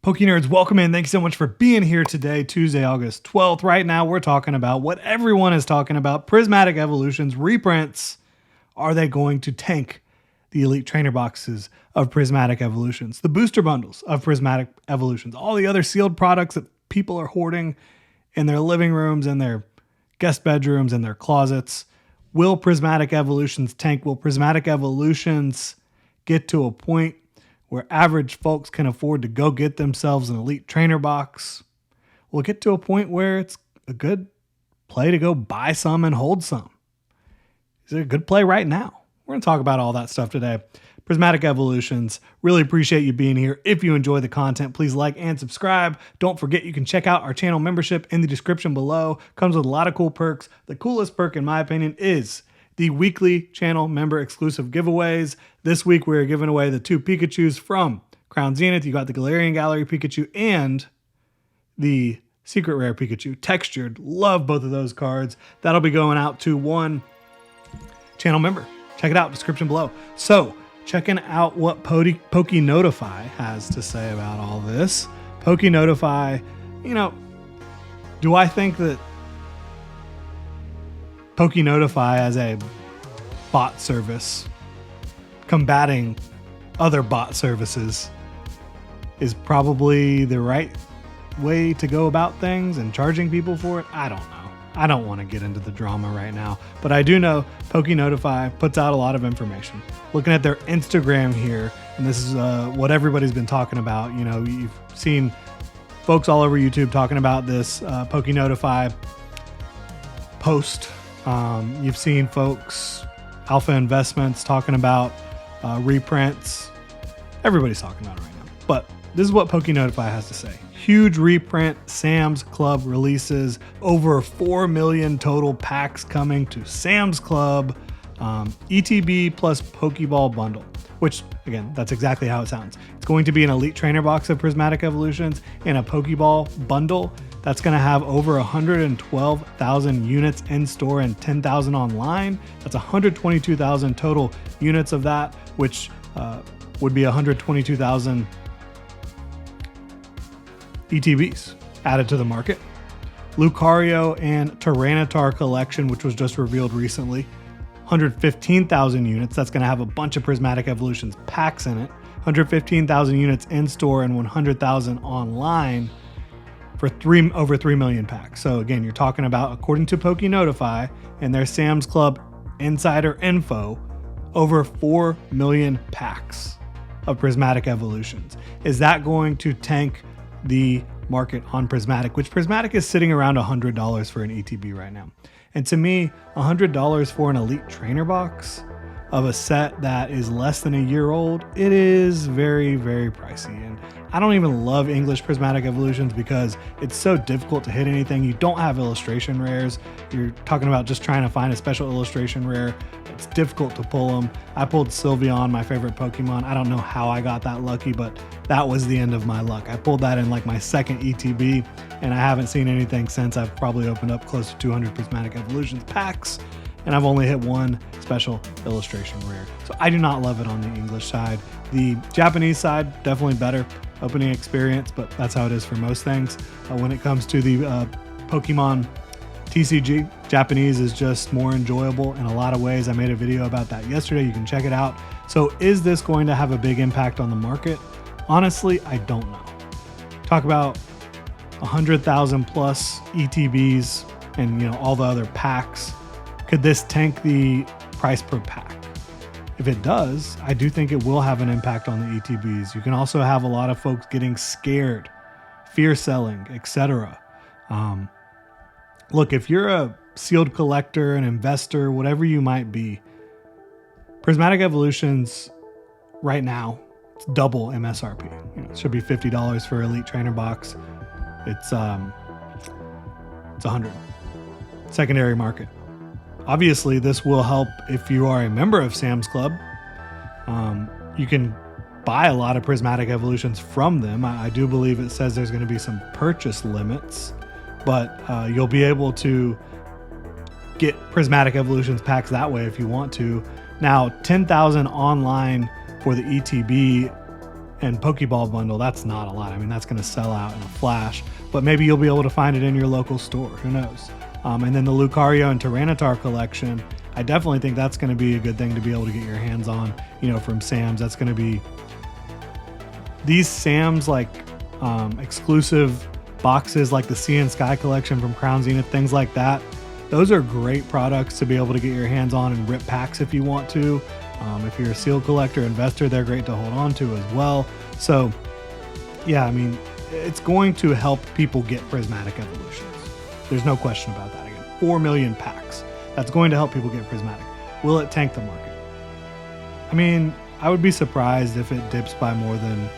Poke Nerds, welcome in. Thank you so much for being here today, Tuesday, August 12th. Right now, we're talking about what everyone is talking about, Prismatic Evolutions reprints. Are they going to tank the Elite Trainer boxes of Prismatic Evolutions, the booster bundles of Prismatic Evolutions, all the other sealed products that people are hoarding in their living rooms, in their guest bedrooms, in their closets? Will Prismatic Evolutions tank? Will Prismatic Evolutions get to a point where average folks can afford to go get themselves an Elite Trainer box? Will it get to a point where it's a good play to go buy some and hold some? Is it a good play right now? We're going to talk about all that stuff today. Prismatic Evolutions, really appreciate you being here. If you enjoy the content, please like and subscribe. Don't forget you can check out our channel membership in the description below. Comes with a lot of cool perks. The coolest perk, in my opinion, is the weekly channel member exclusive giveaways. This week we're giving away the 2 Pikachus from Crown Zenith. You got the Galarian Gallery Pikachu and the Secret Rare Pikachu textured. Love both of those cards. That'll be going out to one channel member. Check it out, description below. So checking out what Poke Notify has to say about all this. Poke Notify, do I think that Poke Notify as a bot service combating other bot services is probably the right way to go about things, and charging people for it? I don't know. I don't want to get into the drama right now, but I do know Poke Notify puts out a lot of information. Looking at their Instagram here, and this is what everybody's been talking about. You've seen folks all over YouTube talking about this Poke Notify post. You've seen folks, Alpha Investments, talking about reprints. Everybody's talking about it right now. But this is what Poke Notify has to say. Huge reprint, Sam's Club releases, over 4 million total packs coming to Sam's Club, ETB plus Pokeball bundle, which, again, that's exactly how it sounds. It's going to be an Elite Trainer box of Prismatic Evolutions and a Pokeball bundle. That's going to have over 112,000 units in store and 10,000 online. That's 122,000 total units of that, which would be 122,000 ETBs added to the market. Lucario and Tyranitar collection, which was just revealed recently, 115,000 units. That's going to have a bunch of Prismatic Evolutions packs in it. 115,000 units in store and 100,000 online for over 3 million packs. So again, you're talking about, according to Poke Notify and their Sam's Club insider info, over 4 million packs of Prismatic Evolutions. Is that going to tank the market on Prismatic, which Prismatic is sitting around $100 for an ETB right now? And to me, $100 for an Elite Trainer box of a set that is less than a year old, it is very, very pricey. And I don't even love English Prismatic Evolutions because it's so difficult to hit anything. You don't have illustration rares. You're talking about just trying to find a special illustration rare. It's difficult to pull them. I pulled Sylveon, my favorite Pokemon. I don't know how I got that lucky, but that was the end of my luck. I pulled that in like my second ETB, and I haven't seen anything since. I've probably opened up close to 200 Prismatic Evolutions packs, and I've only hit one special illustration rare. So I do not love it on the English side. The Japanese side, definitely better opening experience, but that's how it is for most things. When it comes to the Pokemon TCG, Japanese is just more enjoyable in a lot of ways. I made a video about that yesterday. You can check it out. So is this going to have a big impact on the market? Honestly, I don't know. Talk about 100,000 plus ETBs and all the other packs. Could this tank the price per pack? If it does, I do think it will have an impact on the ETBs. You can also have a lot of folks getting scared, fear selling, etc. Look, if you're a sealed collector, an investor, whatever you might be, Prismatic Evolutions right now, it's double MSRP. It should be $50 for Elite Trainer box. It's 100. Secondary market. Obviously, this will help if you are a member of Sam's Club. You can buy a lot of Prismatic Evolutions from them. I do believe it says there's going to be some purchase limits, but you'll be able to get Prismatic Evolutions packs that way if you want to. Now, 10,000 online for the ETB and Pokeball bundle, that's not a lot. I mean, that's going to sell out in a flash, but maybe you'll be able to find it in your local store. Who knows? And then the Lucario and Tyranitar collection, I definitely think that's going to be a good thing to be able to get your hands on, from Sam's. That's going to be these Sam's like exclusive boxes, like the Sea and Sky collection from Crown Zenith, things like that. Those are great products to be able to get your hands on and rip packs if you want to. If you're a seal collector, investor, they're great to hold on to as well. So yeah, I mean, it's going to help people get Prismatic Evolutions. There's no question about that. Again, 4 million packs. That's going to help people get Prismatic. Will it tank the market? I mean, I would be surprised if it dips by more than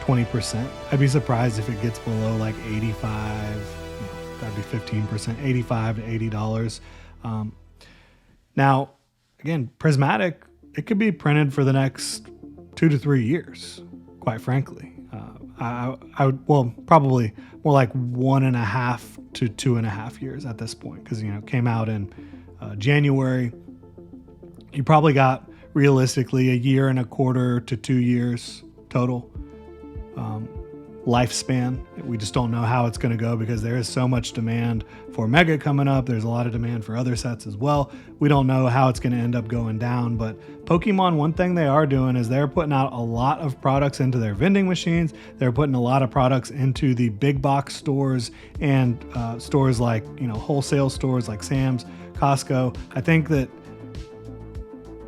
20%. I'd be surprised if it gets below like 85. That'd be 15%, $85 to $80. Now, again, Prismatic, it could be printed for the next 2 to 3 years, quite frankly. I would, well, probably more like 1.5 to 2.5 years at this point, because, it came out in January. You probably got realistically 1.25 to 2 years total lifespan. We just don't know how it's going to go because there is so much demand for Mega coming up. There's a lot of demand for other sets as well. We don't know how it's going to end up going down, but Pokemon, one thing they are doing is they're putting out a lot of products into their vending machines. They're putting a lot of products into the big box stores and stores like, wholesale stores like Sam's, Costco. I think that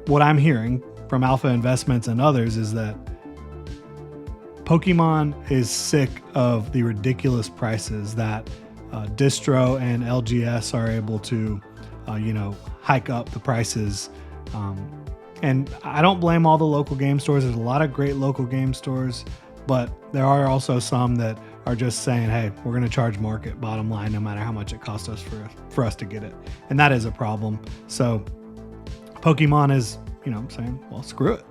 what I'm hearing from Alpha Investments and others is that Pokemon is sick of the ridiculous prices that Distro and LGS are able to, hike up the prices. And I don't blame all the local game stores. There's a lot of great local game stores, but there are also some that are just saying, hey, we're going to charge market bottom line no matter how much it costs us for us to get it. And that is a problem. So Pokemon is, saying, well, screw it.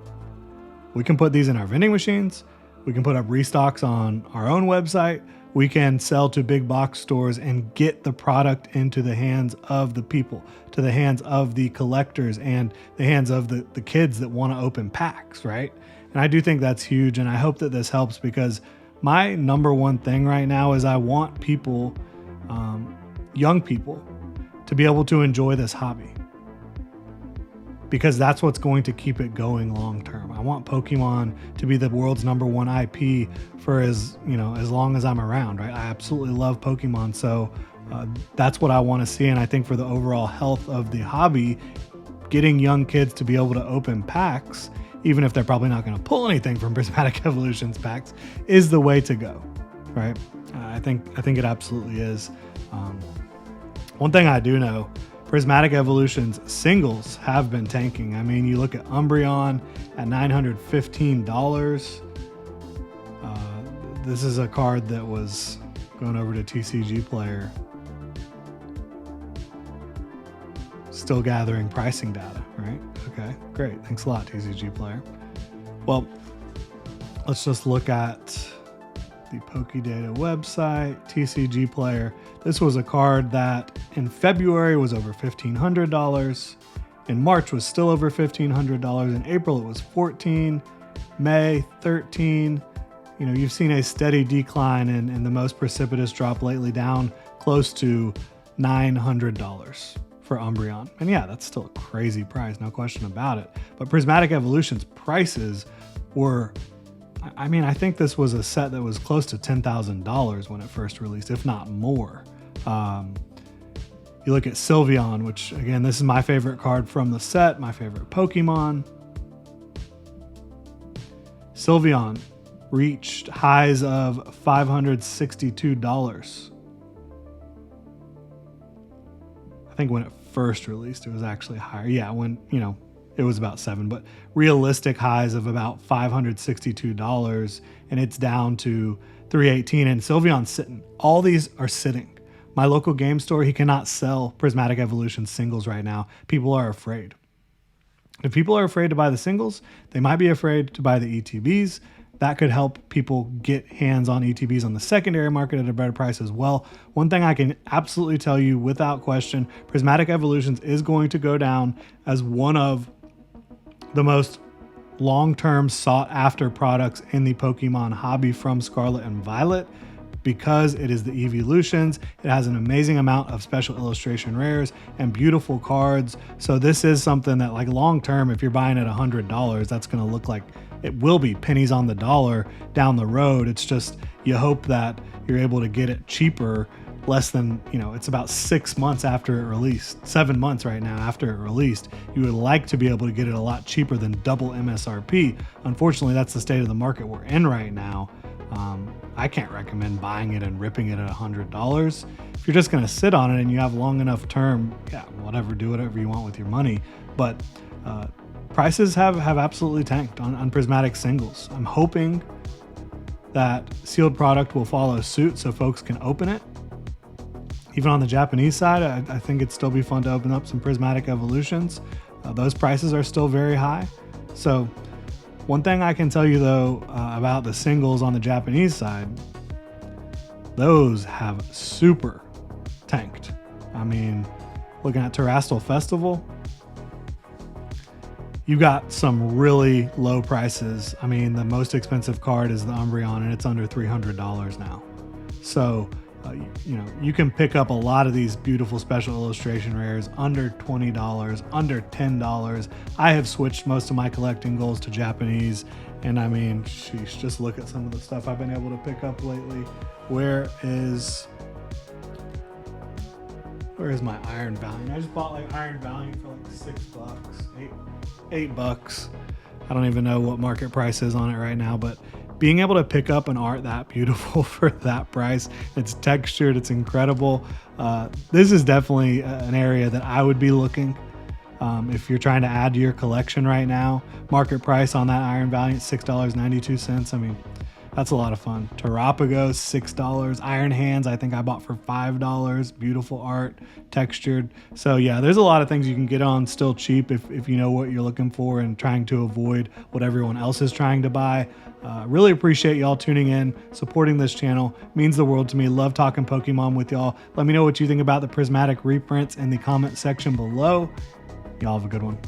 We can put these in our vending machines. We can put up restocks on our own website. We can sell to big box stores and get the product into the hands of the people, to the hands of the collectors and the hands of the kids that want to open packs, right? And I do think that's huge, and I hope that this helps, because my number one thing right now is I want people, young people, to be able to enjoy this hobby, because that's what's going to keep it going long term. I want Pokemon to be the world's number one IP for as long as I'm around, right? I absolutely love Pokemon, so that's what I want to see. And I think for the overall health of the hobby, getting young kids to be able to open packs, even if they're probably not going to pull anything from Prismatic Evolutions packs, is the way to go, right? I think it absolutely is. One thing I do know, Prismatic Evolutions singles have been tanking. I mean, you look at Umbreon at $915. This is a card that was going over to TCG Player. Still gathering pricing data, right? Okay, great. Thanks a lot, TCG Player. Well, let's just look at the Pokédata website, TCG Player. This was a card that in February was over $1,500. In March was still over $1,500. In April it was $14. May $13. You've seen a steady decline and the most precipitous drop lately, down close to $900 for Umbreon. And yeah, that's still a crazy price, no question about it. But Prismatic Evolutions prices were, I think this was a set that was close to $10,000 when it first released, if not more. You look at Sylveon, which again, this is my favorite card from the set, my favorite Pokemon. Sylveon reached highs of $562. I think when it first released, it was actually higher. Yeah, when, it was about $7, but realistic highs of about $562, and it's down to $318. And Sylveon's sitting. All these are sitting. My local game store, he cannot sell Prismatic Evolution singles right now. People are afraid. If people are afraid to buy the singles, they might be afraid to buy the ETBs. That could help people get hands on ETBs on the secondary market at a better price as well. One thing I can absolutely tell you without question, Prismatic Evolutions is going to go down as one of the most long-term sought after products in the Pokemon hobby from Scarlet and Violet. Because it is the Evolutions, it has an amazing amount of special illustration rares and beautiful cards. So this is something that, like, long term, if you're buying at $100, that's going to look like it will be pennies on the dollar down the road. It's just, you hope that you're able to get it cheaper, less than, it's about 6 months after it released, 7 months right now after it released. You would like to be able to get it a lot cheaper than double MSRP. Unfortunately, that's the state of the market we're in right now. I can't recommend buying it and ripping it at $100. If you're just going to sit on it and you have long enough term, yeah, whatever, do whatever you want with your money. But prices have absolutely tanked on prismatic singles. I'm hoping that sealed product will follow suit so folks can open it. Even on the Japanese side, I think it'd still be fun to open up some Prismatic Evolutions. Those prices are still very high. So one thing I can tell you, though, about the singles on the Japanese side, those have super tanked. I mean, looking at Terastal Festival, you got some really low prices. I mean, the most expensive card is the Umbreon, and it's under $300 now. So, you can pick up a lot of these beautiful special illustration rares under $20, under $10. I have switched most of my collecting goals to Japanese, and I mean, sheesh, just look at some of the stuff I've been able to pick up lately. Where is my Iron Valiant? I just bought like Iron Valiant for like $6, $8. I don't even know what market price is on it right now, but being able to pick up an art that beautiful for that price, it's textured, it's incredible. This is definitely an area that I would be looking. If you're trying to add to your collection right now, market price on that Iron Valiant, $6.92. I mean, that's a lot of fun. Terapagos, $6. Iron Hands, I think I bought for $5. Beautiful art, textured. So yeah, there's a lot of things you can get on still cheap if you know what you're looking for and trying to avoid what everyone else is trying to buy. Really appreciate y'all tuning in, supporting this channel. Means the world to me. Love talking Pokemon with y'all. Let me know what you think about the Prismatic reprints in the comment section below. Y'all have a good one.